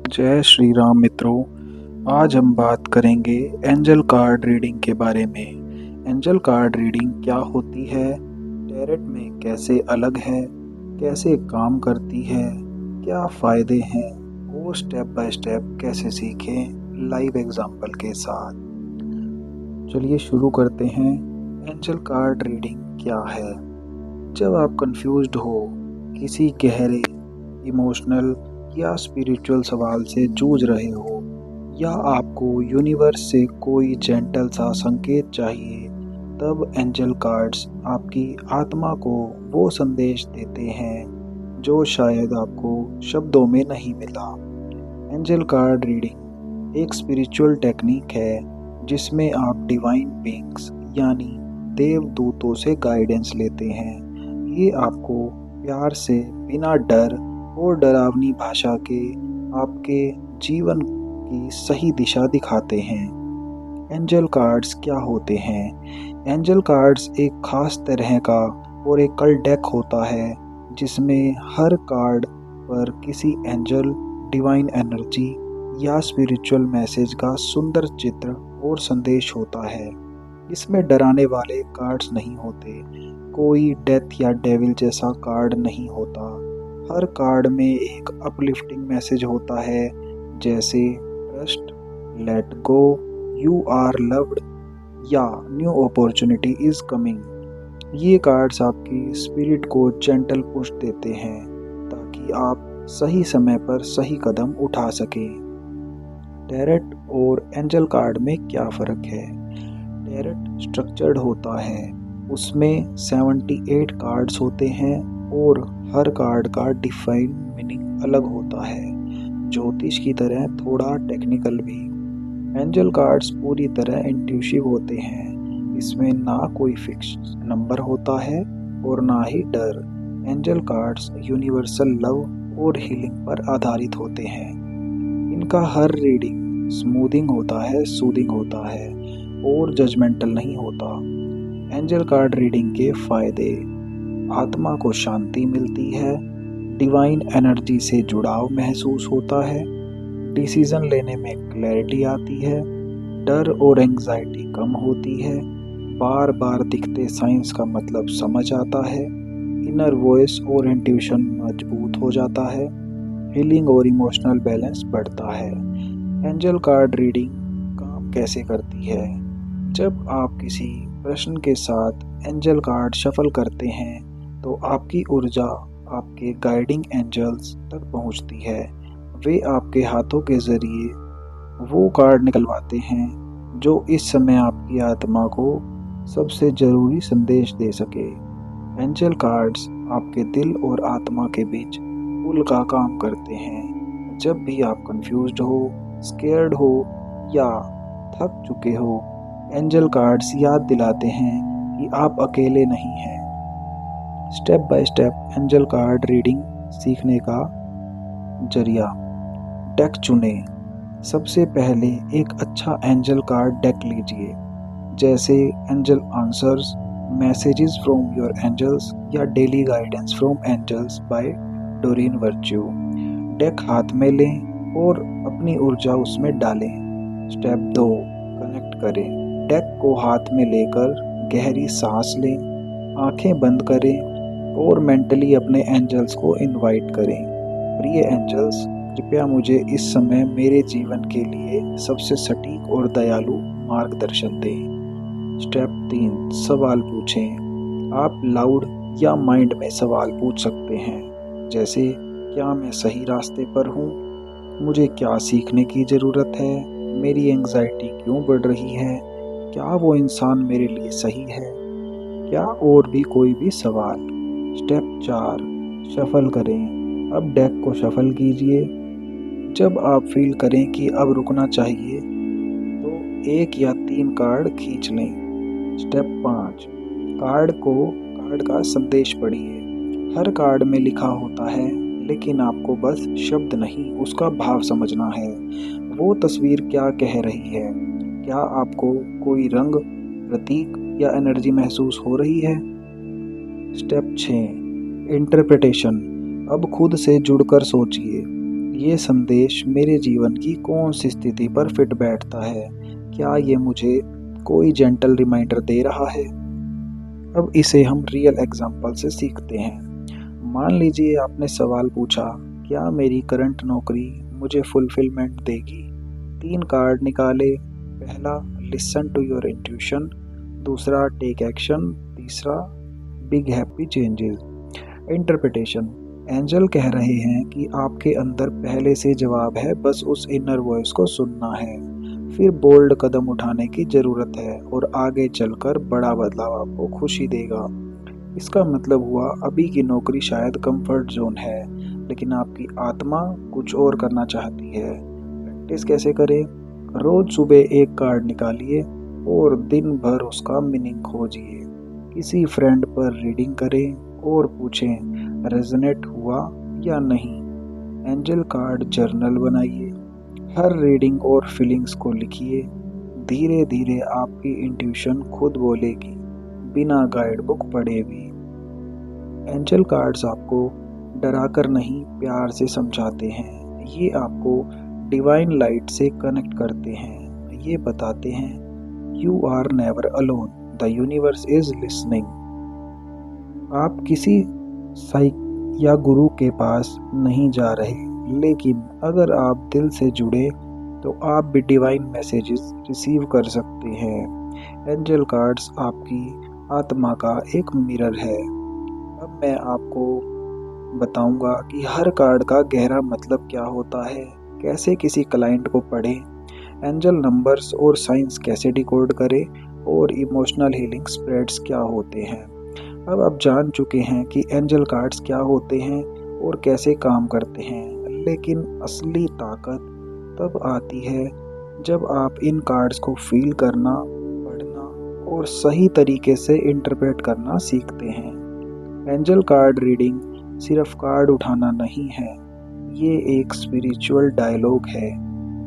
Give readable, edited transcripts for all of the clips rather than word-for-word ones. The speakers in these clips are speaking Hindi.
जय श्री राम मित्रों। आज हम बात करेंगे एंजल कार्ड रीडिंग के बारे में। एंजल कार्ड रीडिंग क्या होती है, टैरेट में कैसे अलग है, कैसे काम करती है, क्या फ़ायदे हैं और स्टेप बाय स्टेप कैसे सीखें लाइव एग्जाम्पल के साथ। चलिए शुरू करते हैं। एंजल कार्ड रीडिंग क्या है? जब आप कंफ्यूज्ड हो, किसी गहरे इमोशनल या स्पिरिचुअल सवाल से जूझ रहे हो, या आपको यूनिवर्स से कोई जेंटल सा संकेत चाहिए, तब एंजल कार्ड्स आपकी आत्मा को वो संदेश देते हैं जो शायद आपको शब्दों में नहीं मिला। एंजल कार्ड रीडिंग एक स्पिरिचुअल टेक्निक है जिसमें आप डिवाइन बीइंग्स यानी देवदूतों से गाइडेंस लेते हैं। ये आपको प्यार से, बिना डर और डरावनी भाषा के, आपके जीवन की सही दिशा दिखाते हैं। एंजल कार्ड्स क्या होते हैं? एंजल कार्ड्स एक खास तरह का ओरेकल डेक होता है जिसमें हर कार्ड पर किसी एंजल, डिवाइन एनर्जी या स्पिरिचुअल मैसेज का सुंदर चित्र और संदेश होता है। इसमें डराने वाले कार्ड्स नहीं होते, कोई डेथ या डेविल जैसा कार्ड नहीं होता। हर कार्ड में एक अपलिफ्टिंग मैसेज होता है, जैसे trust, let go, you are loved या न्यू अपॉर्चुनिटी इज कमिंग। ये कार्ड्स आपकी स्पिरिट को जेंटल पुश देते हैं ताकि आप सही समय पर सही कदम उठा सकें। टैरेट और एंजल कार्ड में क्या फ़र्क है? टैरेट स्ट्रक्चर्ड होता है, उसमें 78 कार्ड्स होते हैं और हर कार्ड का डिफाइन मीनिंग अलग होता है, ज्योतिष की तरह थोड़ा टेक्निकल भी। एंजल कार्ड्स पूरी तरह इंट्यूटिव होते हैं, इसमें ना कोई फिक्स नंबर होता है और ना ही डर। एंजल कार्ड्स यूनिवर्सल लव और हीलिंग पर आधारित होते हैं। इनका हर रीडिंग स्मूथिंग होता है, सूदिंग होता है और जजमेंटल नहीं होता। एंजल कार्ड रीडिंग के फायदे: आत्मा को शांति मिलती है, डिवाइन एनर्जी से जुड़ाव महसूस होता है, डिसीजन लेने में क्लैरिटी आती है, डर और एंग्जाइटी कम होती है, बार बार दिखते साइंस का मतलब समझ आता है, इनर वॉइस और इंट्यूशन मजबूत हो जाता है, हीलिंग और इमोशनल बैलेंस बढ़ता है। एंजल कार्ड रीडिंग काम कैसे करती है? जब आप किसी प्रश्न के साथ एंजल कार्ड शफल करते हैं तो आपकी ऊर्जा आपके गाइडिंग एंजल्स तक पहुंचती है। वे आपके हाथों के जरिए वो कार्ड निकलवाते हैं जो इस समय आपकी आत्मा को सबसे ज़रूरी संदेश दे सके। एंजल कार्ड्स आपके दिल और आत्मा के बीच पुल का काम करते हैं। जब भी आप कंफ्यूज्ड हो, स्केर्ड हो या थक चुके हो, एंजल कार्ड्स याद दिलाते हैं कि आप अकेले नहीं हैं। Step by step angel card reading सीखने का जरिया: डेक चुनें। सबसे पहले एक अच्छा एंजल कार्ड डेक लीजिए, जैसे angel answers, messages from your angels या daily guidance from angels by Doreen Virtue. Deck हाथ में लें और अपनी ऊर्जा उसमें डालें। स्टेप 2, कनेक्ट करें। डेक को हाथ में लेकर गहरी सांस लें, आंखें बंद करें और मेंटली अपने एंजल्स को इनवाइट करें। प्रिय एंजल्स, कृपया मुझे इस समय मेरे जीवन के लिए सबसे सटीक और दयालु मार्गदर्शन दें। स्टेप 3, सवाल पूछें। आप लाउड या माइंड में सवाल पूछ सकते हैं, जैसे क्या मैं सही रास्ते पर हूँ? मुझे क्या सीखने की ज़रूरत है? मेरी एंग्जाइटी क्यों बढ़ रही है? क्या वो इंसान मेरे लिए सही है? क्या और भी कोई भी सवाल? स्टेप 4, शफल करें। अब डेक को शफल कीजिए। जब आप फील करें कि अब रुकना चाहिए तो 1 या 3 कार्ड खींच लें। स्टेप 5, कार्ड का संदेश पढ़िए। हर कार्ड में लिखा होता है, लेकिन आपको बस शब्द नहीं, उसका भाव समझना है। वो तस्वीर क्या कह रही है? क्या आपको कोई रंग, प्रतीक या एनर्जी महसूस हो रही है? Step 6, interpretation. अब खुद से जुड़कर सोचिए, ये संदेश मेरे जीवन की कौन सी स्थिति पर फिट बैठता है? क्या ये मुझे कोई जेंटल रिमाइंडर दे रहा है? अब इसे हम रियल एग्जाम्पल से सीखते हैं। मान लीजिए आपने सवाल पूछा, क्या मेरी करंट नौकरी मुझे फुलफिलमेंट देगी? 3 कार्ड निकाले। पहला, लिसन टू योर इंट्यूशन। दूसरा, टेक एक्शन। तीसरा, big happy changes. Interpretation, angel कह रहे हैं कि आपके अंदर पहले से जवाब है, बस उस इनर वॉइस को सुनना है। फिर बोल्ड कदम उठाने की ज़रूरत है और आगे चलकर बड़ा बदलाव आपको खुशी देगा। इसका मतलब हुआ, अभी की नौकरी शायद कंफर्ट जोन है, लेकिन आपकी आत्मा कुछ और करना चाहती है। प्रैक्टिस कैसे करें? रोज सुबह एक कार्ड निकालिए और दिन भर उसका मीनिंग खोजिए। किसी फ्रेंड पर रीडिंग करें और पूछें, रेजोनेट हुआ या नहीं। एंजल कार्ड जर्नल बनाइए। हर रीडिंग और फीलिंग्स को लिखिए। धीरे धीरे आपकी इंट्यूशन खुद बोलेगी, बिना गाइड बुक पढ़े भी। एंजल कार्ड्स आपको डराकर नहीं, प्यार से समझाते हैं। ये आपको डिवाइन लाइट से कनेक्ट करते हैं। ये बताते हैं, you are never alone, the universe is listening. आप किसी साइक या गुरु के पास नहीं जा रहे, लेकिन अगर आप दिल से जुड़े तो आप भी डिवाइन मैसेजेस रिसीव कर सकते हैं। एंजल कार्ड्स आपकी आत्मा का एक मिरर है। अब मैं आपको बताऊंगा कि हर कार्ड का गहरा मतलब क्या होता है, कैसे किसी क्लाइंट को पढ़ें, एंजल नंबर्स और साइंस कैसे डिकोड करें, और इमोशनल हीलिंग स्प्रेड्स क्या होते हैं। अब आप जान चुके हैं कि एंजल कार्ड्स क्या होते हैं और कैसे काम करते हैं, लेकिन असली ताकत तब आती है जब आप इन कार्ड्स को फील करना, पढ़ना और सही तरीके से इंटरप्रेट करना सीखते हैं। एंजल कार्ड रीडिंग सिर्फ कार्ड उठाना नहीं है, ये एक स्पिरिचुअल डायलॉग है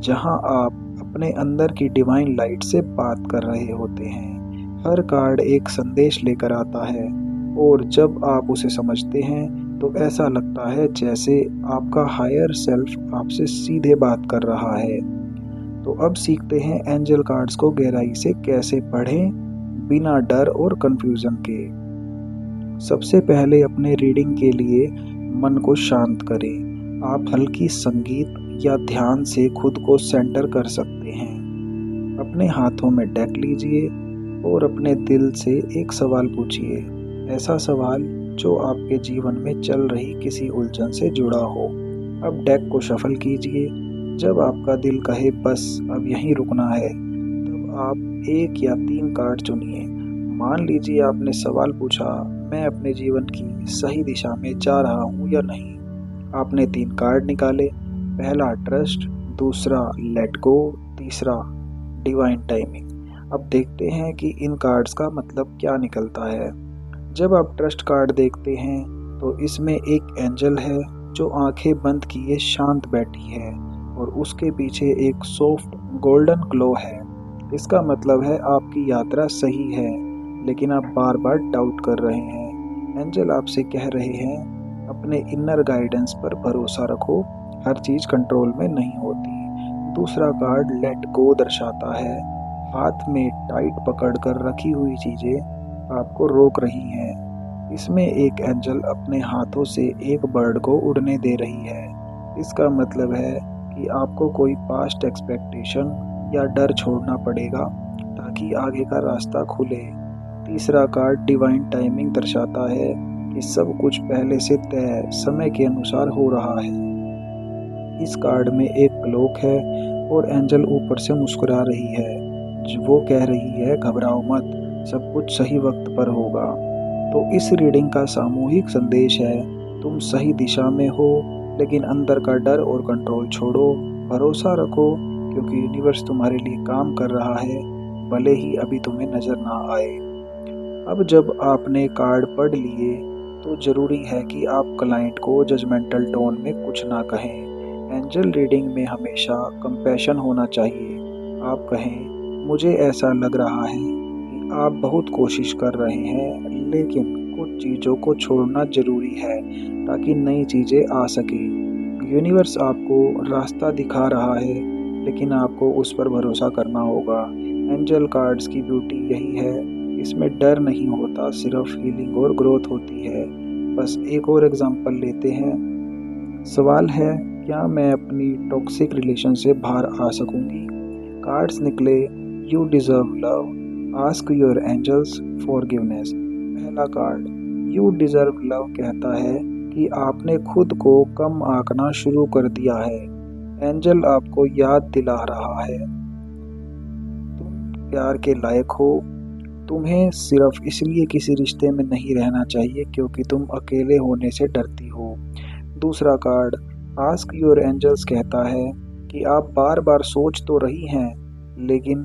जहां आप अपने अंदर की डिवाइन लाइट से बात कर रहे होते हैं। हर कार्ड एक संदेश लेकर आता है और जब आप उसे समझते हैं तो ऐसा लगता है जैसे आपका हायर सेल्फ आपसे सीधे बात कर रहा है। तो अब सीखते हैं एंजल कार्ड्स को गहराई से कैसे पढ़ें, बिना डर और कंफ्यूजन के। सबसे पहले अपने रीडिंग के लिए मन को शांत करें। आप हल्की संगीत या ध्यान से खुद को सेंटर कर सकते हैं। अपने हाथों में डेक लीजिए और अपने दिल से एक सवाल पूछिए, ऐसा सवाल जो आपके जीवन में चल रही किसी उलझन से जुड़ा हो। अब डेक को शफल कीजिए। जब आपका दिल कहे बस अब यहीं रुकना है, तब आप 1 या 3 कार्ड चुनिए। मान लीजिए आपने सवाल पूछा, मैं अपने जीवन की सही दिशा में जा रहा हूँ या नहीं। आपने 3 कार्ड निकाले। पहला, ट्रस्ट। दूसरा, लेट गो। तीसरा, डिवाइन टाइमिंग। अब देखते हैं कि इन कार्ड्स का मतलब क्या निकलता है। जब आप ट्रस्ट कार्ड देखते हैं तो इसमें एक एंजल है जो आंखें बंद किए शांत बैठी है और उसके पीछे एक सॉफ्ट गोल्डन ग्लो है। इसका मतलब है आपकी यात्रा सही है, लेकिन आप बार बार डाउट कर रहे हैं। एंजल आपसे कह रहे हैं, अपने इनर गाइडेंस पर भरोसा रखो, हर चीज़ कंट्रोल में नहीं होती। दूसरा कार्ड लेट गो दर्शाता है, हाथ में टाइट पकड़कर रखी हुई चीज़ें आपको रोक रही हैं। इसमें एक एंजल अपने हाथों से एक बर्ड को उड़ने दे रही है। इसका मतलब है कि आपको कोई पास्ट एक्सपेक्टेशन या डर छोड़ना पड़ेगा ताकि आगे का रास्ता खुले। तीसरा कार्ड डिवाइन टाइमिंग दर्शाता है कि सब कुछ पहले से तय समय के अनुसार हो रहा है। इस कार्ड में एक क्लॉक है और एंजल ऊपर से मुस्कुरा रही है, जो वो कह रही है, घबराओ मत, सब कुछ सही वक्त पर होगा। तो इस रीडिंग का सामूहिक संदेश है, तुम सही दिशा में हो, लेकिन अंदर का डर और कंट्रोल छोड़ो, भरोसा रखो, क्योंकि यूनिवर्स तुम्हारे लिए काम कर रहा है, भले ही अभी तुम्हें नजर ना आए। अब जब आपने कार्ड पढ़ लिए तो ज़रूरी है कि आप क्लाइंट को जजमेंटल टोन में कुछ ना कहें। एंजल रीडिंग में हमेशा कंपैशन होना चाहिए। आप कहें, मुझे ऐसा लग रहा है कि आप बहुत कोशिश कर रहे हैं, लेकिन कुछ चीज़ों को छोड़ना ज़रूरी है ताकि नई चीज़ें आ सकें। यूनिवर्स आपको रास्ता दिखा रहा है, लेकिन आपको उस पर भरोसा करना होगा। एंजल कार्ड्स की ब्यूटी यही है, इसमें डर नहीं होता, सिर्फ हीलिंग और ग्रोथ होती है। बस एक और एग्जांपल लेते हैं। सवाल है, क्या मैं अपनी टॉक्सिक रिलेशन से बाहर आ सकूंगी? कार्ड्स निकले, you deserve love, ask your angels forgiveness. पहला कार्ड, यू डिजर्व लव, कहता है कि आपने खुद को कम आंकना शुरू कर दिया है। एंजल आपको याद दिला रहा है, तुम प्यार के लायक हो। तुम्हें सिर्फ इसलिए किसी रिश्ते में नहीं रहना चाहिए क्योंकि तुम अकेले होने से डरती हो। दूसरा कार्ड, आस्क योर एंजल्स, कहता है कि आप बार बार सोच तो रही हैं, लेकिन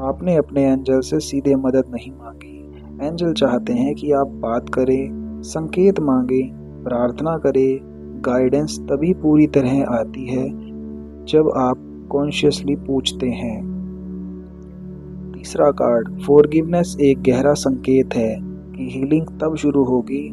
आपने अपने एंजल से सीधे मदद नहीं मांगी। एंजल चाहते हैं कि आप बात करें, संकेत मांगे, प्रार्थना करें। गाइडेंस तभी पूरी तरह आती है जब आप कॉन्शियसली पूछते हैं। तीसरा कार्ड, फॉरगिवनेस, एक गहरा संकेत है कि हीलिंग तब शुरू होगी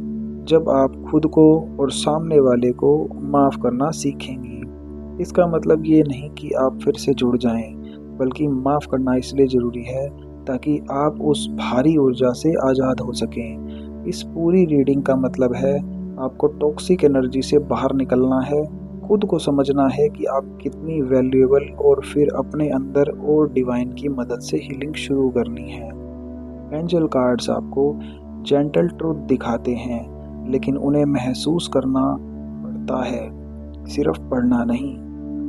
जब आप खुद को और सामने वाले को माफ़ करना सीखेंगी। इसका मतलब ये नहीं कि आप फिर से जुड़ जाएं, बल्कि माफ़ करना इसलिए ज़रूरी है ताकि आप उस भारी ऊर्जा से आज़ाद हो सकें। इस पूरी रीडिंग का मतलब है आपको टॉक्सिक एनर्जी से बाहर निकलना है, खुद को समझना है कि आप कितनी वैल्यूएबल, और फिर अपने अंदर और डिवाइन की मदद से हीलिंग शुरू करनी है। एंजल कार्ड्स आपको जेंटल ट्रूथ दिखाते हैं, लेकिन उन्हें महसूस करना पड़ता है, सिर्फ पढ़ना नहीं।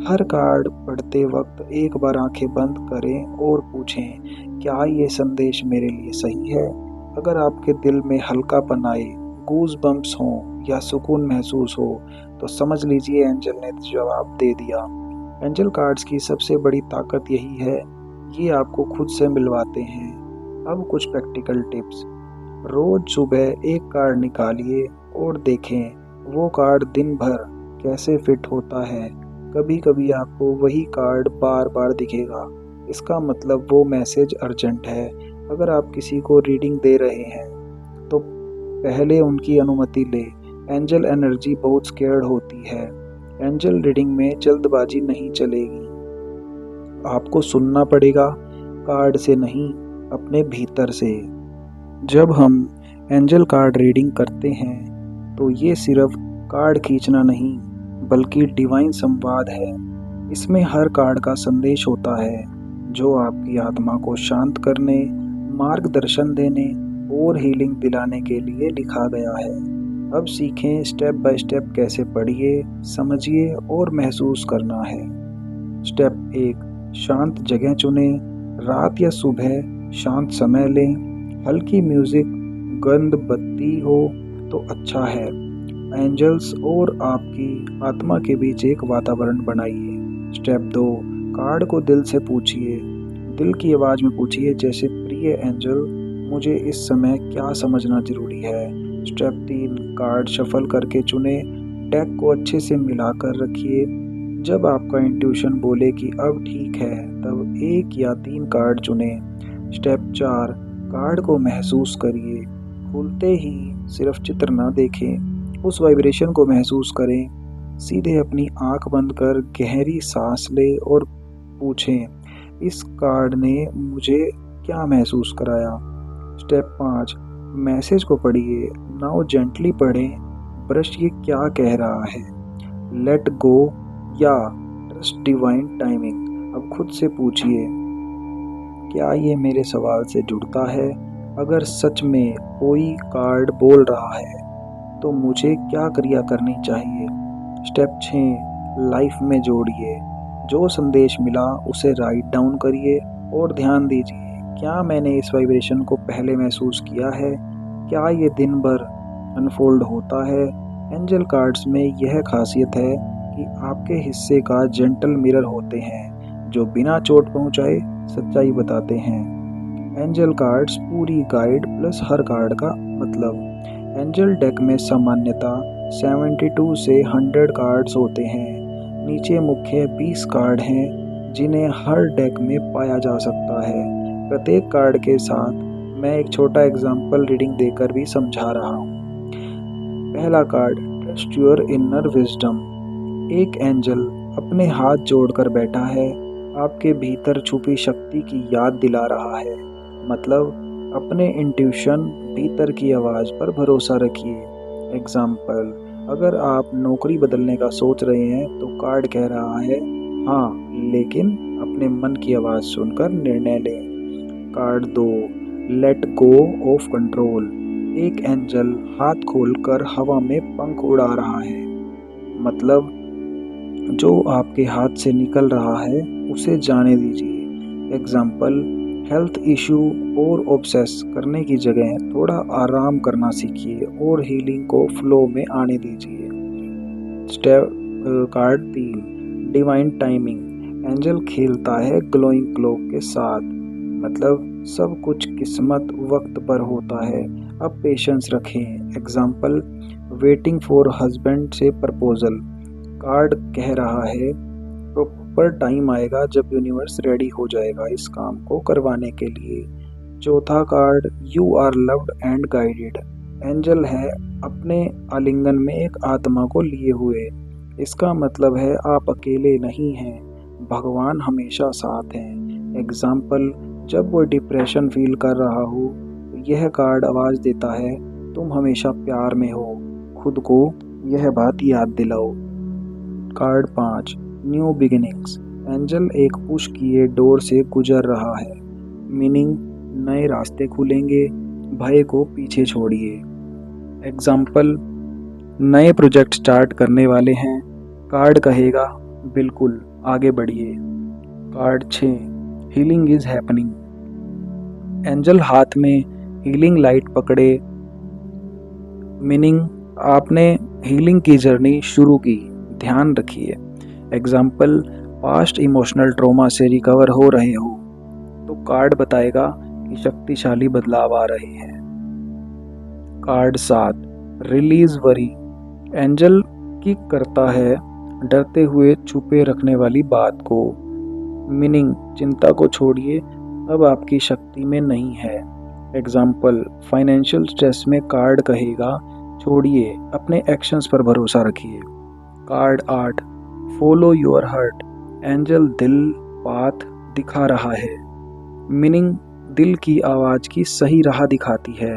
हर कार्ड पढ़ते वक्त एक बार आंखें बंद करें और पूछें, क्या ये संदेश मेरे लिए सही है? अगर आपके दिल में हल्कापन आए, गूज बम्प्स हों या सुकून महसूस हो, तो समझ लीजिए एंजल ने जवाब दे दिया। एंजल कार्ड्स की सबसे बड़ी ताकत यही है, ये आपको खुद से मिलवाते हैं। अब कुछ प्रैक्टिकल टिप्स। रोज सुबह एक कार्ड निकालिए और देखें वो कार्ड दिन भर कैसे फिट होता है। कभी कभी आपको वही कार्ड बार बार दिखेगा, इसका मतलब वो मैसेज अर्जेंट है। अगर आप किसी को रीडिंग दे रहे हैं तो पहले उनकी अनुमति ले। एंजल एनर्जी बहुत स्केर्ड होती है। एंजल रीडिंग में जल्दबाजी नहीं चलेगी, आपको सुनना पड़ेगा, कार्ड से नहीं, अपने भीतर से। जब हम एंजल कार्ड रीडिंग करते हैं तो ये सिर्फ कार्ड खींचना नहीं, बल्कि डिवाइन संवाद है। इसमें हर कार्ड का संदेश होता है जो आपकी आत्मा को शांत करने, मार्गदर्शन देने और हीलिंग दिलाने के लिए लिखा गया है। अब सीखें स्टेप बाय स्टेप कैसे पढ़िए, समझिए और महसूस करना है। स्टेप 1, शांत जगह चुनें। रात या सुबह शांत समय लें। हल्की म्यूजिक, गंध बत्ती हो तो अच्छा है। एंजल्स और आपकी आत्मा के बीच एक वातावरण बनाइए। स्टेप 2, कार्ड को दिल से पूछिए। दिल की आवाज़ में पूछिए, जैसे प्रिय एंजल, मुझे इस समय क्या समझना जरूरी है। स्टेप 3, कार्ड शफल करके चुने। डेक को अच्छे से मिलाकर रखिए। जब आपका इंट्यूशन बोले कि अब ठीक है, तब 1 या 3 कार्ड चुने। स्टेप 4, कार्ड को महसूस करिए। खुलते ही सिर्फ चित्र ना देखें, उस वाइब्रेशन को महसूस करें। सीधे अपनी आंख बंद कर गहरी सांस ले और पूछें, इस कार्ड ने मुझे क्या महसूस कराया। स्टेप 5, मैसेज को पढ़िए। नाउ जेंटली पढ़ें, ब्रश ये क्या कह रहा है, लेट गो या ट्रस्ट डिवाइन टाइमिंग। अब खुद से पूछिए, क्या ये मेरे सवाल से जुड़ता है? अगर सच में कोई कार्ड बोल रहा है तो मुझे क्या क्रिया करनी चाहिए। स्टेप 6, लाइफ में जोड़िए। जो संदेश मिला उसे राइट डाउन करिए और ध्यान दीजिए, क्या मैंने इस वाइब्रेशन को पहले महसूस किया है? क्या ये दिन भर अनफोल्ड होता है? एंजल कार्ड्स में यह खासियत है कि आपके हिस्से का जेंटल मिरर होते हैं जो बिना चोट पहुंचाए सच्चाई बताते हैं। एंजल कार्ड्स पूरी गाइड प्लस हर कार्ड का मतलब। एंजल डेक में सामान्यता 72 से 100 कार्ड्स होते हैं। नीचे मुख्य 20 कार्ड हैं जिन्हें हर डेक में पाया जा सकता है। प्रत्येक कार्ड के साथ मैं एक छोटा एग्जाम्पल रीडिंग देकर भी समझा रहा हूँ। पहला card, trust your inner wisdom. एक एंजल अपने हाथ जोड़कर बैठा है, आपके भीतर छुपी शक्ति की याद दिला रहा है। मतलब अपने इंट्यूशन, भीतर की आवाज़ पर भरोसा रखिए। एग्जाम्पल, अगर आप नौकरी बदलने का सोच रहे हैं तो कार्ड कह रहा है हाँ, लेकिन अपने मन की आवाज़ सुनकर निर्णय लें। Card 2, let go of control. एक एंजल हाथ खोलकर हवा में पंख उड़ा रहा है। मतलब जो आपके हाथ से निकल रहा है उसे जाने दीजिए। एग्जाम्पल, हेल्थ इशू और ऑब्सेस करने की जगह थोड़ा आराम करना सीखिए और हीलिंग को फ्लो में आने दीजिए। Step card 3, divine timing. Angel खेलता है ग्लोइंग क्लॉक के साथ। मतलब सब कुछ किस्मत वक्त पर होता है, अब पेशेंस रखें। एग्जाम्पल, वेटिंग फॉर हस्बैंड से प्रपोजल। कार्ड कह रहा है प्रॉपर टाइम आएगा जब यूनिवर्स रेडी हो जाएगा इस काम को करवाने के लिए। चौथा card, you are loved and guided. Angel है अपने आलिंगन में एक आत्मा को लिए हुए। इसका मतलब है आप अकेले नहीं हैं, भगवान हमेशा साथ हैं। एग्जाम्पल, जब वो डिप्रेशन फील कर रहा हो तो यह कार्ड आवाज़ देता है तुम हमेशा प्यार में हो, खुद को यह बात याद दिलाओ। Card 5, new beginnings. एंजल एक पुश किए डोर से गुजर रहा है। मीनिंग नए रास्ते खुलेंगे, भय को पीछे छोड़िए। एग्जाम्पल, नए प्रोजेक्ट स्टार्ट करने वाले हैं, कार्ड कहेगा बिल्कुल आगे बढ़िए। Card 6, healing is happening. Angel हाथ में हीलिंग लाइट पकड़े। मीनिंग आपने हीलिंग की जर्नी शुरू की, ध्यान रखिए। एग्जाम्पल, पास्ट इमोशनल ट्रॉमा से रिकवर हो रहे हो तो कार्ड बताएगा कि शक्तिशाली बदलाव आ रहे हैं। Card 7, release worry. Angel kick करता है डरते हुए छुपे रखने वाली बात को। मीनिंग चिंता को छोड़िए, अब आपकी शक्ति में नहीं है। एग्जाम्पल, फाइनेंशियल स्ट्रेस में कार्ड कहेगा छोड़िए, अपने एक्शंस पर भरोसा रखिए। Card 8, follow your heart. Angel दिल पाथ दिखा रहा है। मीनिंग दिल की आवाज़ की सही राह दिखाती है।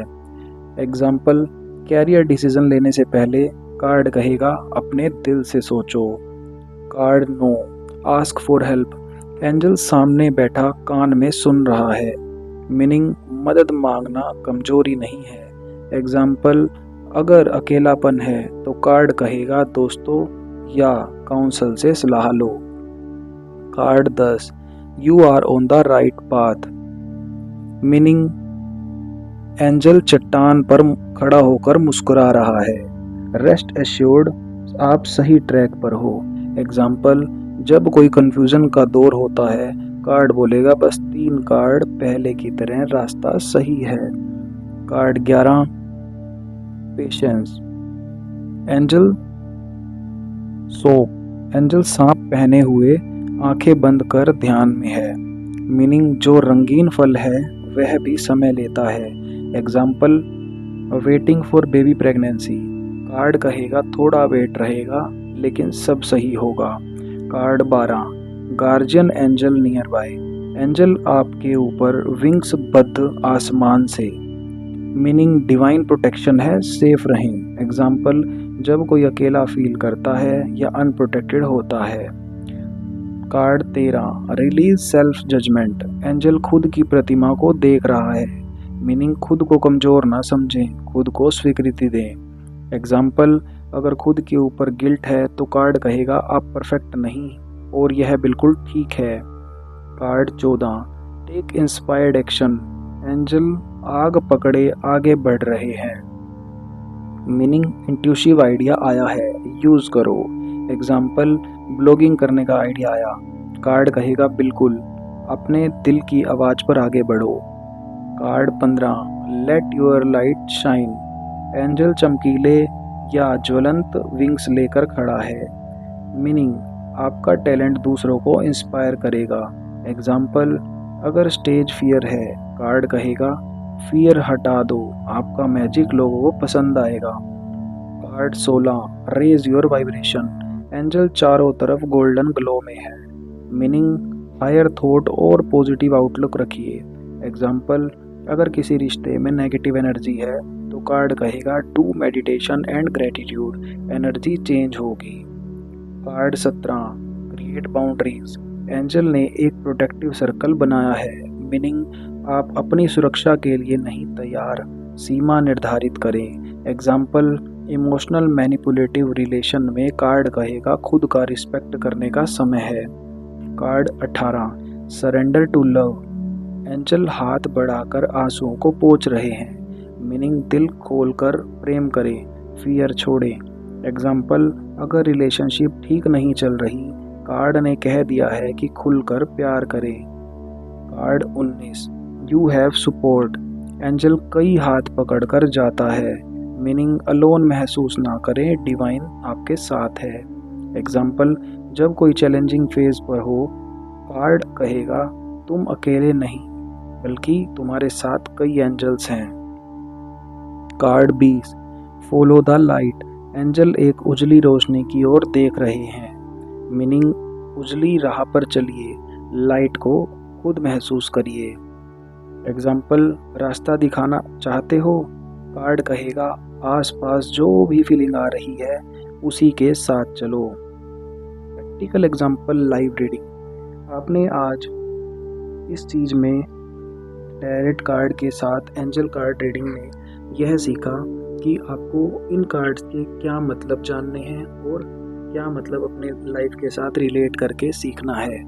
एग्जाम्पल, कैरियर डिसीजन लेने से पहले कार्ड कहेगा अपने दिल से सोचो। Card 9, ask for help. Angel सामने बैठा कान में सुन रहा है। मीनिंग मदद मांगना कमजोरी नहीं है। एग्जाम्पल, अगर अकेलापन है तो कार्ड कहेगा दोस्तों या काउंसल से सलाह लो। Card 10, you are on the right path. Meaning angel चट्टान पर खड़ा होकर मुस्कुरा रहा है। रेस्ट एश्योर्ड, आप सही ट्रैक पर हो। एग्जाम्पल, जब कोई कंफ्यूजन का दौर होता है कार्ड बोलेगा बस 3 कार्ड पहले की तरह, रास्ता सही है। Card 11, patience. Angel soap. Angel सांप पहने हुए आंखें बंद कर ध्यान में है। मीनिंग जो रंगीन फल है वह भी समय लेता है। Example, waiting for baby pregnancy. Card कहेगा थोड़ा वेट रहेगा लेकिन सब सही होगा। Card 12, guardian angel near by. Angel आपके ऊपर विंग्स बद्ध आसमान से। मीनिंग डिवाइन प्रोटेक्शन है, सेफ रहें। एग्जाम्पल, जब कोई अकेला फील करता है या अनप्रोटेक्टेड होता है। Card 13, release self judgment. Angel खुद की प्रतिमा को देख रहा है। मीनिंग खुद को कमजोर ना समझें, खुद को स्वीकृति दें। एग्जाम्पल, अगर खुद के ऊपर गिल्ट है तो कार्ड कहेगा आप परफेक्ट नहीं और यह बिल्कुल ठीक है। Card 14, take inspired action. Angel आग पकड़े आगे बढ़ रहे हैं। मीनिंग इंट्यूटिव आइडिया आया है, यूज करो। एग्जाम्पल, ब्लॉगिंग करने का आइडिया आया, कार्ड कहेगा बिल्कुल, अपने दिल की आवाज़ पर आगे बढ़ो। Card 15, let your light shine. Angel चमकीले या ज्वलंत विंग्स लेकर खड़ा है। मीनिंग आपका टैलेंट दूसरों को इंस्पायर करेगा। एग्जाम्पल, अगर स्टेज फियर है कार्ड कहेगा फियर हटा दो, आपका मैजिक लोगों को पसंद आएगा। Card 16, raise your vibration. Angel चारों तरफ गोल्डन ग्लो में है, मीनिंग हायर थॉट और पॉजिटिव आउटलुक रखिए। एग्जाम्पल, अगर किसी रिश्ते में नेगेटिव एनर्जी है तो कार्ड कहेगा do meditation and gratitude, energy change होगी। Card 17, create boundaries. एंजल ने एक प्रोटेक्टिव सर्कल बनाया है, मीनिंग आप अपनी सुरक्षा के लिए नहीं तैयार, सीमा निर्धारित करें। एग्जाम्पल, इमोशनल मैनिपुलेटिव रिलेशन में कार्ड कहेगा खुद का रिस्पेक्ट करने का समय है। Card 18, surrender to love. Angel हाथ बढ़ाकर आंसुओं को पोंछ रहे हैं, मीनिंग दिल खोलकर प्रेम करें, फियर छोड़ें। एग्जाम्पल, अगर रिलेशनशिप ठीक नहीं चल रही, कार्ड ने कह दिया है कि खुलकर प्यार करें। Card 19, you have support. Angel कई हाथ पकड़कर जाता है, मीनिंग अलोन महसूस ना करें, डिवाइन आपके साथ है। एग्जाम्पल, जब कोई चैलेंजिंग फेज पर हो, कार्ड कहेगा तुम अकेले नहीं, बल्कि तुम्हारे साथ कई एंजल्स हैं। Card 20, follow the light. Angel एक उजली रोशनी की ओर देख रहे हैं, मीनिंग उजली राह पर चलिए, लाइट को खुद महसूस करिए। एग्जाम्पल, रास्ता दिखाना चाहते हो, कार्ड कहेगा आसपास जो भी फीलिंग आ रही है उसी के साथ चलो। Practical example, live reading. आपने आज इस चीज़ में टैरेट कार्ड के साथ एंजल कार्ड रीडिंग में यह सीखा कि आपको इन कार्ड्स के क्या मतलब जानने हैं और क्या मतलब अपने लाइफ के साथ रिलेट करके सीखना है।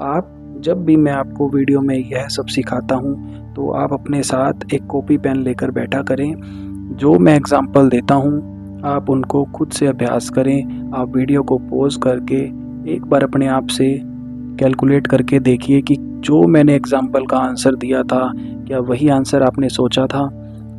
आप जब भी मैं आपको वीडियो में यह सब सिखाता हूँ तो आप अपने साथ एक कॉपी पेन लेकर बैठा करें। जो मैं एग्जाम्पल देता हूँ आप उनको खुद से अभ्यास करें। आप वीडियो को पॉज करके एक बार अपने आप से कैलकुलेट करके देखिए कि जो मैंने एग्जाम्पल का आंसर दिया था क्या वही आंसर आपने सोचा था।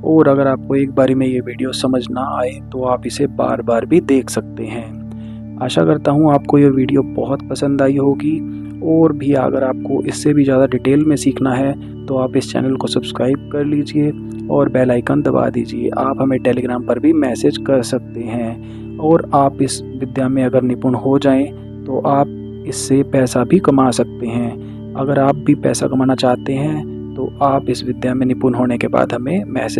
और अगर आपको एक बारी में ये वीडियो समझ ना आए तो आप इसे बार बार भी देख सकते हैं। आशा करता हूँ आपको ये वीडियो बहुत पसंद आई होगी। और भी अगर आपको इससे भी ज़्यादा डिटेल में सीखना है तो आप इस चैनल को सब्सक्राइब कर लीजिए और बेल आइकन दबा दीजिए। आप हमें टेलीग्राम पर भी मैसेज कर सकते हैं। और आप इस विद्या में अगर निपुण हो जाएं तो आप इससे पैसा भी कमा सकते हैं। अगर आप भी पैसा कमाना चाहते हैं तो आप इस विद्या में निपुण होने के बाद हमें मैसेज